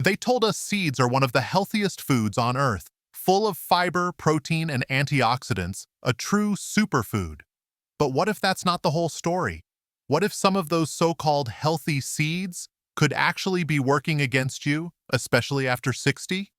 They told us seeds are one of the healthiest foods on Earth, full of fiber, protein, and antioxidants, a true superfood. But what if that's not the whole story? What if some of those so-called healthy seeds could actually be working against you, especially after 60?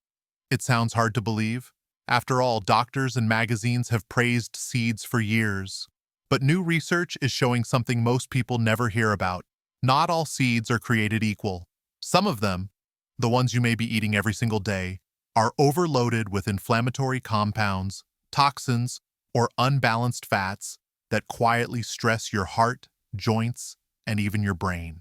It sounds hard to believe. After all, doctors and magazines have praised seeds for years. But new research is showing something most people never hear about. Not all seeds are created equal. Some of them, the ones you may be eating every single day, are overloaded with inflammatory compounds, toxins, or unbalanced fats that quietly stress your heart, joints, and even your brain.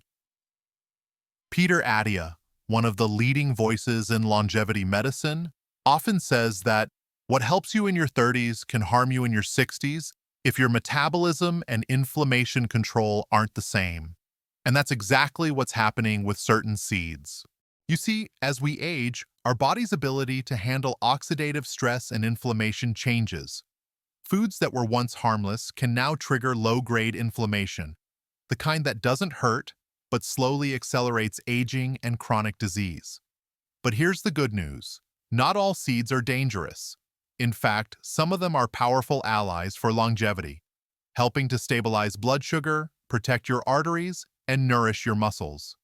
Peter Attia, one of the leading voices in longevity medicine, often says that what helps you in your 30s can harm you in your 60s if your metabolism and inflammation control aren't the same. And that's exactly what's happening with certain seeds. You see, as we age, our body's ability to handle oxidative stress and inflammation changes. Foods that were once harmless can now trigger low-grade inflammation, the kind that doesn't hurt, but slowly accelerates aging and chronic disease. But here's the good news. Not all seeds are dangerous. In fact, some of them are powerful allies for longevity, helping to stabilize blood sugar, protect your arteries, and nourish your muscles.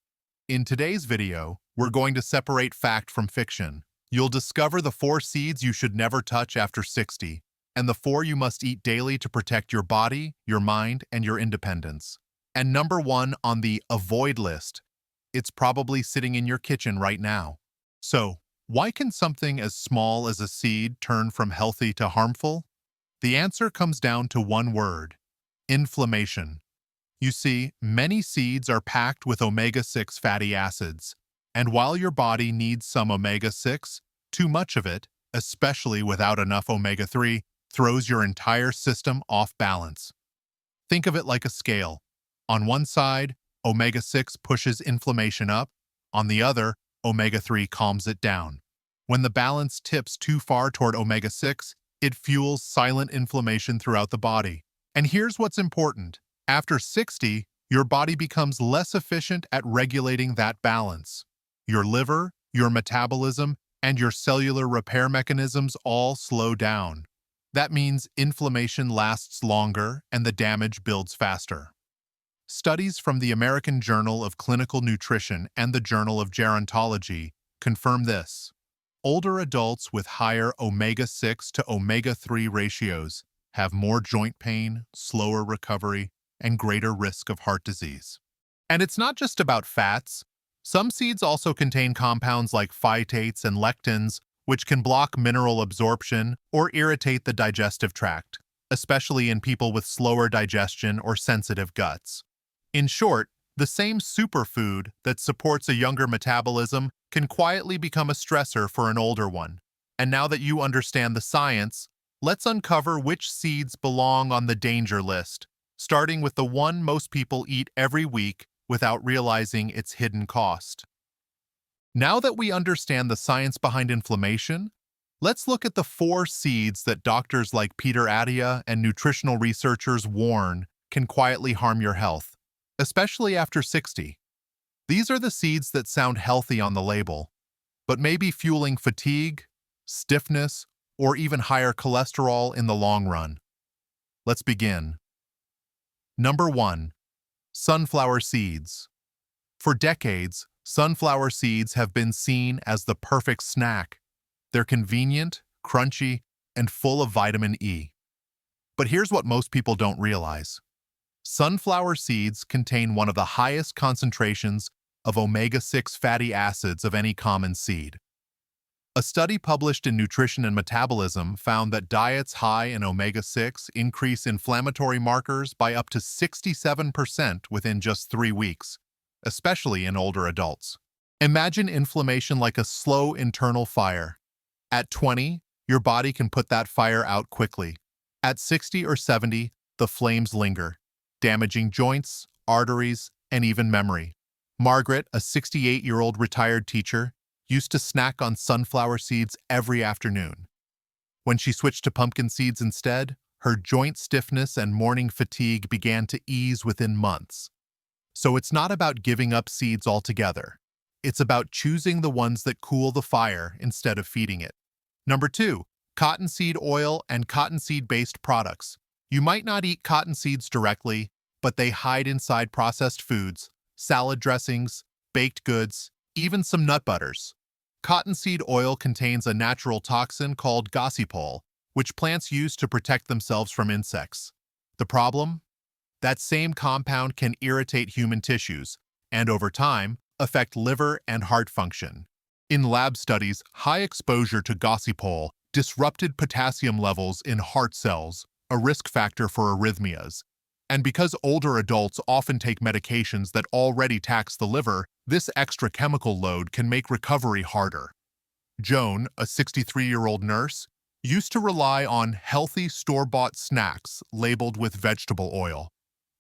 In today's video, we're going to separate fact from fiction. You'll discover the 4 seeds you should never touch after 60, and the 4 you must eat daily to protect your body, your mind, and your independence. And number 1 on the avoid list, it's probably sitting in your kitchen right now. So, why can something as small as a seed turn from healthy to harmful? The answer comes down to one word: inflammation. You see, many seeds are packed with omega-6 fatty acids, and while your body needs some omega-6, too much of it, especially without enough omega-3, throws your entire system off balance. Think of it like a scale. On one side, omega-6 pushes inflammation up. On the other, omega-3 calms it down. When the balance tips too far toward omega-6, it fuels silent inflammation throughout the body. And here's what's important. After 60, your body becomes less efficient at regulating that balance. Your liver, your metabolism, and your cellular repair mechanisms all slow down. That means inflammation lasts longer and the damage builds faster. Studies from the American Journal of Clinical Nutrition and the Journal of Gerontology confirm this. Older adults with higher omega-6 to omega-3 ratios have more joint pain, slower recovery, and greater risk of heart disease. And it's not just about fats. Some seeds also contain compounds like phytates and lectins, which can block mineral absorption or irritate the digestive tract, especially in people with slower digestion or sensitive guts. In short, the same superfood that supports a younger metabolism can quietly become a stressor for an older one. And now that you understand the science, let's uncover which seeds belong on the danger list, starting with the one most people eat every week without realizing its hidden cost. Now that we understand the science behind inflammation, let's look at the 4 seeds that doctors like Peter Attia and nutritional researchers warn can quietly harm your health, especially after 60. These are the seeds that sound healthy on the label, but may be fueling fatigue, stiffness, or even higher cholesterol in the long run. Let's begin. Number 1. Sunflower seeds. For decades, sunflower seeds have been seen as the perfect snack. They're convenient, crunchy, and full of vitamin E. But here's what most people don't realize. Sunflower seeds contain one of the highest concentrations of omega-6 fatty acids of any common seed. A study published in Nutrition and Metabolism found that diets high in omega-6 increase inflammatory markers by up to 67% within just 3 weeks, especially in older adults. Imagine inflammation like a slow internal fire. At 20, your body can put that fire out quickly. At 60 or 70, the flames linger, damaging joints, arteries, and even memory. Margaret, a 68-year-old retired teacher, used to snack on sunflower seeds every afternoon. When she switched to pumpkin seeds instead, her joint stiffness and morning fatigue began to ease within months. So it's not about giving up seeds altogether. It's about choosing the ones that cool the fire instead of feeding it. Number 2, cottonseed oil and cottonseed-based products. You might not eat cotton seeds directly, but they hide inside processed foods, salad dressings, baked goods, even some nut butters. Cottonseed oil contains a natural toxin called gossypol, which plants use to protect themselves from insects. The problem? That same compound can irritate human tissues and, over time, affect liver and heart function. In lab studies, high exposure to gossypol disrupted potassium levels in heart cells, a risk factor for arrhythmias. And because older adults often take medications that already tax the liver, this extra chemical load can make recovery harder. Joan, a 63-year-old nurse, used to rely on healthy store-bought snacks labeled with vegetable oil.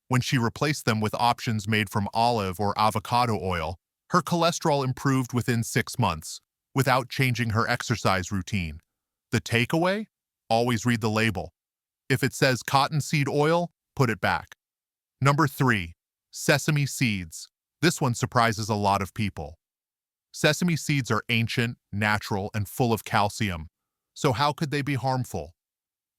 When she replaced them with options made from olive or avocado oil, her cholesterol improved within 6 months, without changing her exercise routine. The takeaway? Always read the label. If it says cottonseed oil, put it back. Number 3, sesame seeds. This one surprises a lot of people. Sesame seeds are ancient, natural, and full of calcium. So how could they be harmful?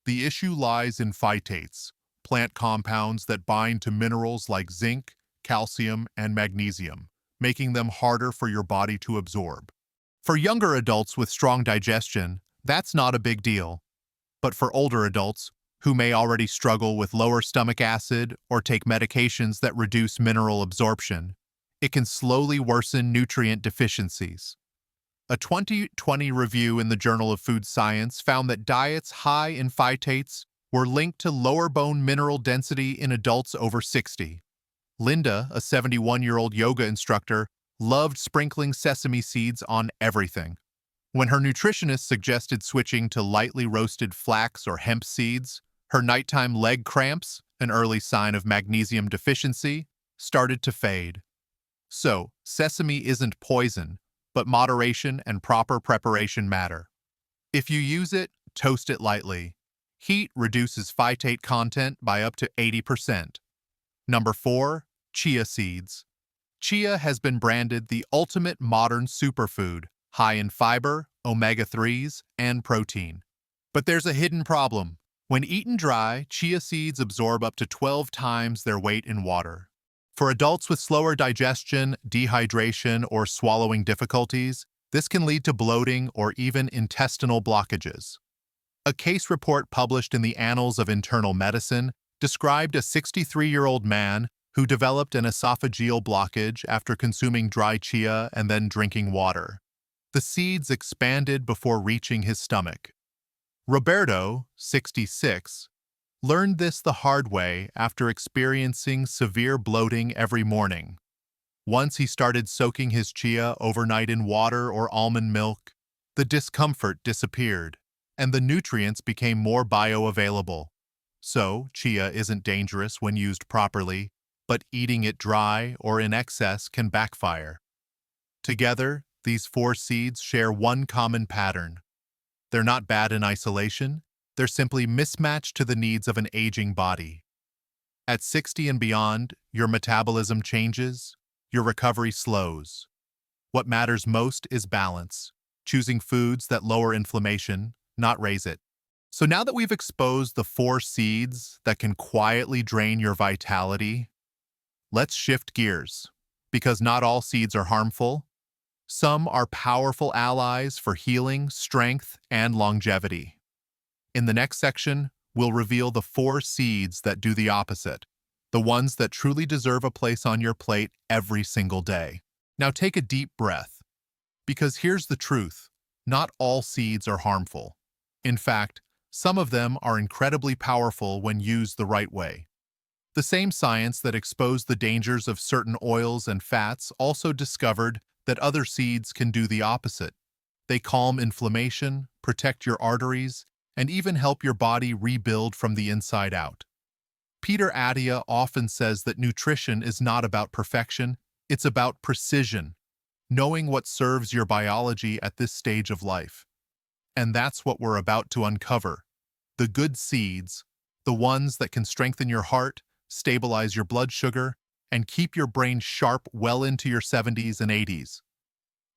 The issue lies in phytates, plant compounds that bind to minerals like zinc, calcium, and magnesium, making them harder for your body to absorb. For younger adults with strong digestion, that's not a big deal. But for older adults, who may already struggle with lower stomach acid or take medications that reduce mineral absorption, it can slowly worsen nutrient deficiencies. A 2020 review in the Journal of Food Science found that diets high in phytates were linked to lower bone mineral density in adults over 60. Linda, a 71-year-old yoga instructor, loved sprinkling sesame seeds on everything. When her nutritionist suggested switching to lightly roasted flax or hemp seeds, her nighttime leg cramps, an early sign of magnesium deficiency, started to fade. So, sesame isn't poison, but moderation and proper preparation matter. If you use it, toast it lightly. Heat reduces phytate content by up to 80%. Number 4, chia seeds. Chia has been branded the ultimate modern superfood, high in fiber, omega-3s, and protein. But there's a hidden problem. When eaten dry, chia seeds absorb up to 12 times their weight in water. For adults with slower digestion, dehydration, or swallowing difficulties, this can lead to bloating or even intestinal blockages. A case report published in the Annals of Internal Medicine described a 63-year-old man who developed an esophageal blockage after consuming dry chia and then drinking water. The seeds expanded before reaching his stomach. Roberto, 66, learned this the hard way after experiencing severe bloating every morning. Once he started soaking his chia overnight in water or almond milk, the discomfort disappeared, and the nutrients became more bioavailable. So, chia isn't dangerous when used properly, but eating it dry or in excess can backfire. Together, these 4 seeds share one common pattern. They're not bad in isolation, they're simply mismatched to the needs of an aging body. At 60 and beyond, your metabolism changes, your recovery slows. What matters most is balance, choosing foods that lower inflammation, not raise it. So now that we've exposed the 4 seeds that can quietly drain your vitality, let's shift gears. Because not all seeds are harmful, some are powerful allies for healing, strength, and longevity. In the next section, we'll reveal the 4 seeds that do the opposite, the ones that truly deserve a place on your plate every single day. Now take a deep breath, because here's the truth. Not all seeds are harmful. In fact, some of them are incredibly powerful when used the right way. The same science that exposed the dangers of certain oils and fats also discovered that other seeds can do the opposite. They calm inflammation, protect your arteries, and even help your body rebuild from the inside out. Peter Attia often says that nutrition is not about perfection, it's about precision, knowing what serves your biology at this stage of life. And that's what we're about to uncover. The good seeds, the ones that can strengthen your heart, stabilize your blood sugar, and keep your brain sharp well into your 70s and 80s.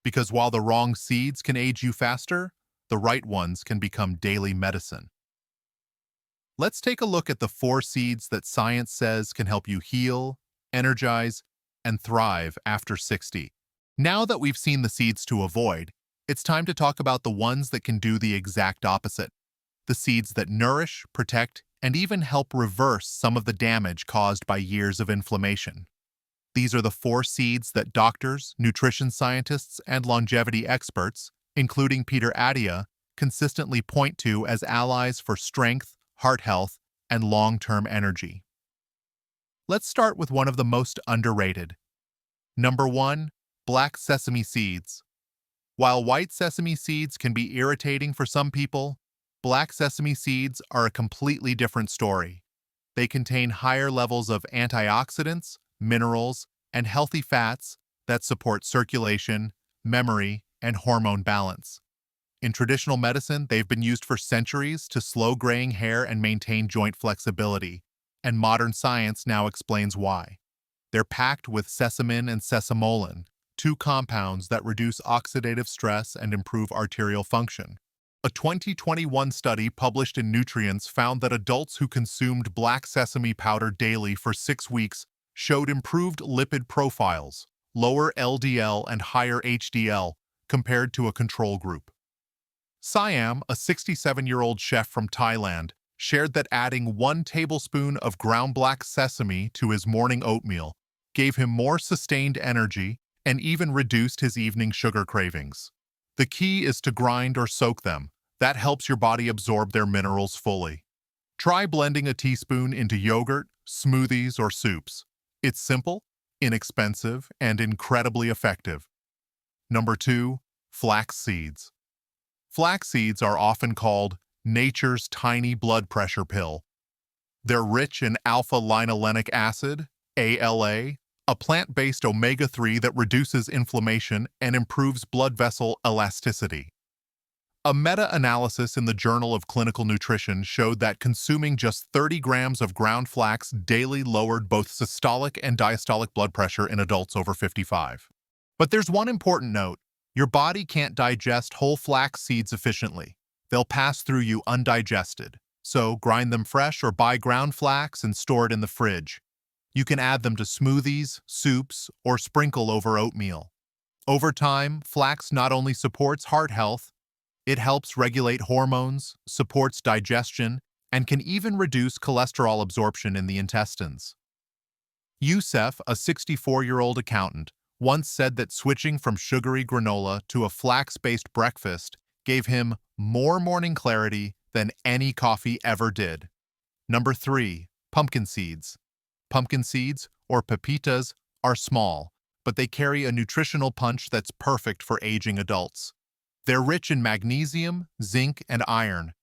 Because while the wrong seeds can age you faster, the right ones can become daily medicine. Let's take a look at the 4 seeds that science says can help you heal, energize, and thrive after 60. Now that we've seen the seeds to avoid, it's time to talk about the ones that can do the exact opposite. The seeds that nourish, protect, and even help reverse some of the damage caused by years of inflammation. These are the 4 seeds that doctors, nutrition scientists, and longevity experts, including Peter Attia, consistently point to as allies for strength, heart health, and long-term energy. Let's start with one of the most underrated. Number 1, black sesame seeds. While white sesame seeds can be irritating for some people, black sesame seeds are a completely different story. They contain higher levels of antioxidants, minerals, and healthy fats that support circulation, memory, and hormone balance. In traditional medicine, they've been used for centuries to slow graying hair and maintain joint flexibility, and modern science now explains why. They're packed with sesamin and sesamolin, 2 compounds that reduce oxidative stress and improve arterial function. A 2021 study published in Nutrients found that adults who consumed black sesame powder daily for 6 weeks showed improved lipid profiles, lower LDL and higher HDL, compared to a control group. Siam, a 67-year-old chef from Thailand, shared that adding 1 tablespoon of ground black sesame to his morning oatmeal gave him more sustained energy and even reduced his evening sugar cravings. The key is to grind or soak them. That helps your body absorb their minerals fully. Try blending a teaspoon into yogurt, smoothies, or soups. It's simple, inexpensive, and incredibly effective. Number 2, flax seeds. Flax seeds are often called nature's tiny blood pressure pill. They're rich in alpha-linolenic acid, ALA, a plant-based omega-3 that reduces inflammation and improves blood vessel elasticity. A meta-analysis in the Journal of Clinical Nutrition showed that consuming just 30 grams of ground flax daily lowered both systolic and diastolic blood pressure in adults over 55. But there's one important note. Your body can't digest whole flax seeds efficiently. They'll pass through you undigested. So grind them fresh or buy ground flax and store it in the fridge. You can add them to smoothies, soups, or sprinkle over oatmeal. Over time, flax not only supports heart health, it helps regulate hormones, supports digestion, and can even reduce cholesterol absorption in the intestines. Youssef, a 64-year-old accountant, once said that switching from sugary granola to a flax-based breakfast gave him more morning clarity than any coffee ever did. Number 3, pumpkin seeds. Pumpkin seeds, or pepitas, are small, but they carry a nutritional punch that's perfect for aging adults. They're rich in magnesium, zinc, and iron,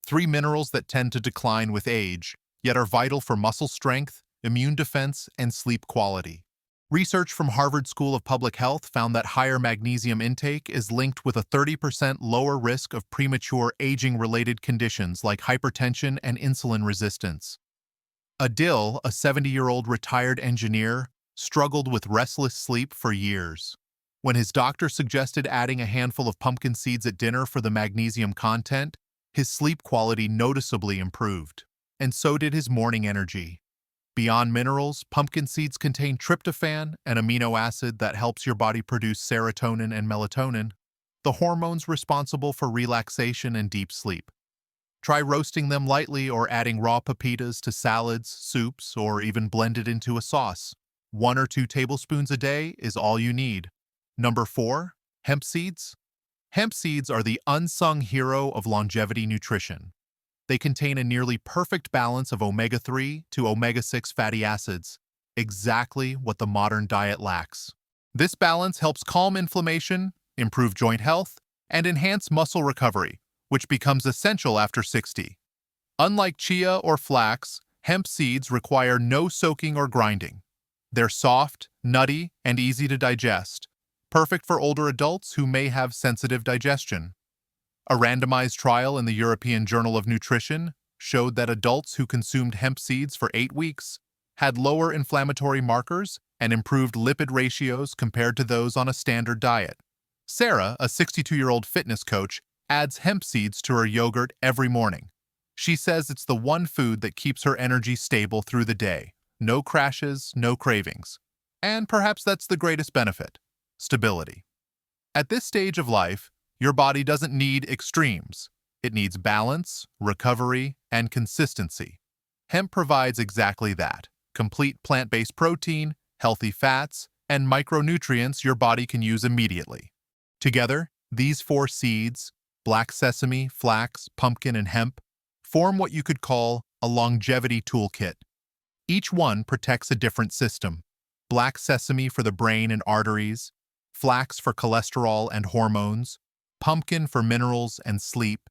3 minerals that tend to decline with age, yet are vital for muscle strength, immune defense, and sleep quality. Research from Harvard School of Public Health found that higher magnesium intake is linked with a 30% lower risk of premature aging-related conditions like hypertension and insulin resistance. Adil, a 70-year-old retired engineer, struggled with restless sleep for years. When his doctor suggested adding a handful of pumpkin seeds at dinner for the magnesium content, his sleep quality noticeably improved, and so did his morning energy. Beyond minerals, pumpkin seeds contain tryptophan, an amino acid that helps your body produce serotonin and melatonin, the hormones responsible for relaxation and deep sleep. Try roasting them lightly or adding raw pepitas to salads, soups, or even blended into a sauce. 1 or 2 tablespoons a day is all you need. Number 4, hemp seeds. Hemp seeds are the unsung hero of longevity nutrition. They contain a nearly perfect balance of omega-3 to omega-6 fatty acids, exactly what the modern diet lacks. This balance helps calm inflammation, improve joint health, and enhance muscle recovery, which becomes essential after 60. Unlike chia or flax, hemp seeds require no soaking or grinding. They're soft, nutty, and easy to digest, perfect for older adults who may have sensitive digestion. A randomized trial in the European Journal of Nutrition showed that adults who consumed hemp seeds for 8 weeks had lower inflammatory markers and improved lipid ratios compared to those on a standard diet. Sarah, a 62-year-old fitness coach, adds hemp seeds to her yogurt every morning. She says it's the one food that keeps her energy stable through the day. No crashes, no cravings. And perhaps that's the greatest benefit: stability. At this stage of life, your body doesn't need extremes. It needs balance, recovery, and consistency. Hemp provides exactly that: complete plant-based protein, healthy fats, and micronutrients your body can use immediately. Together, these four seeds, black sesame, flax, pumpkin, and hemp, form what you could call a longevity toolkit. Each one protects a different system: black sesame for the brain and arteries, flax for cholesterol and hormones, pumpkin for minerals and sleep,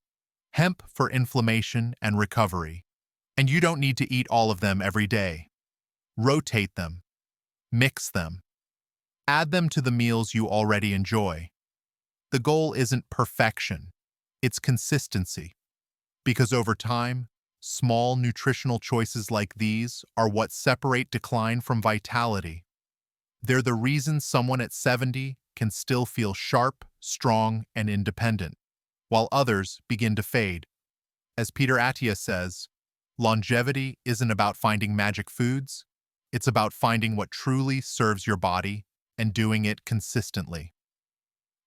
hemp for inflammation and recovery. And you don't need to eat all of them every day. Rotate them, mix them, add them to the meals you already enjoy. The goal isn't perfection, it's consistency. Because over time, small nutritional choices like these are what separate decline from vitality. They're the reason someone at 70 can still feel sharp, strong, and independent, while others begin to fade. As Peter Attia says, longevity isn't about finding magic foods, it's about finding what truly serves your body and doing it consistently.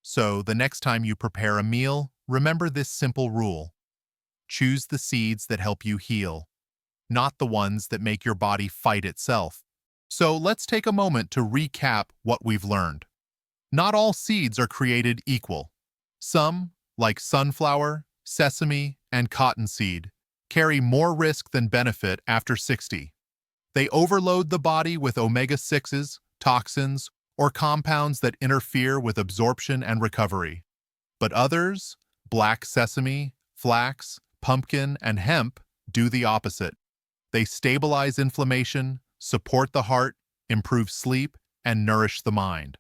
So, the next time you prepare a meal, remember this simple rule: choose the seeds that help you heal, not the ones that make your body fight itself. So let's take a moment to recap what we've learned. Not all seeds are created equal. Some, like sunflower, sesame, and cottonseed, carry more risk than benefit after 60. They overload the body with omega-6s, toxins, or compounds that interfere with absorption and recovery. But others, black sesame, flax, pumpkin, and hemp, do the opposite. They stabilize inflammation, support the heart, improve sleep, and nourish the mind.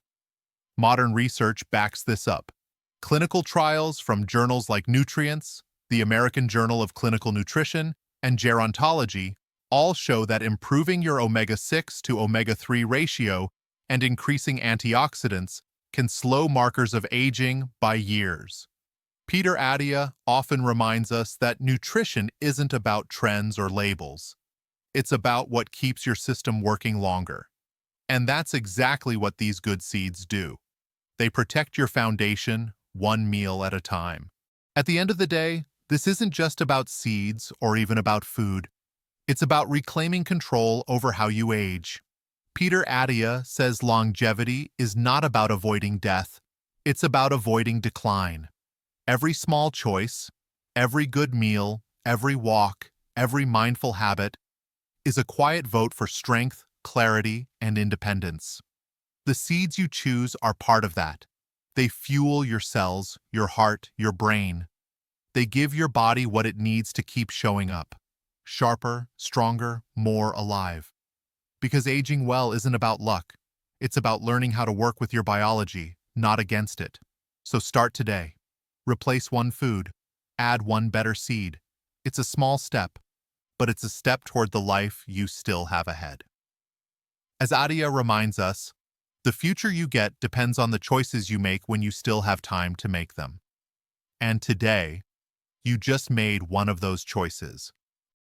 Modern research backs this up. Clinical trials from journals like Nutrients, the American Journal of Clinical Nutrition, and Gerontology all show that improving your omega-6 to omega-3 ratio and increasing antioxidants can slow markers of aging by years. Peter Attia often reminds us that nutrition isn't about trends or labels. It's about what keeps your system working longer. And that's exactly what these good seeds do. They protect your foundation, one meal at a time. At the end of the day, this isn't just about seeds or even about food. It's about reclaiming control over how you age. Peter Attia says longevity is not about avoiding death. It's about avoiding decline. Every small choice, every good meal, every walk, every mindful habit is a quiet vote for strength, clarity, and independence. The seeds you choose are part of that. They fuel your cells, your heart, your brain. They give your body what it needs to keep showing up: sharper, stronger, more alive. Because aging well isn't about luck. It's about learning how to work with your biology, not against it. So start today. Replace one food. Add one better seed. It's a small step, but it's a step toward the life you still have ahead. As Attia reminds us, the future you get depends on the choices you make when you still have time to make them. And today, you just made one of those choices.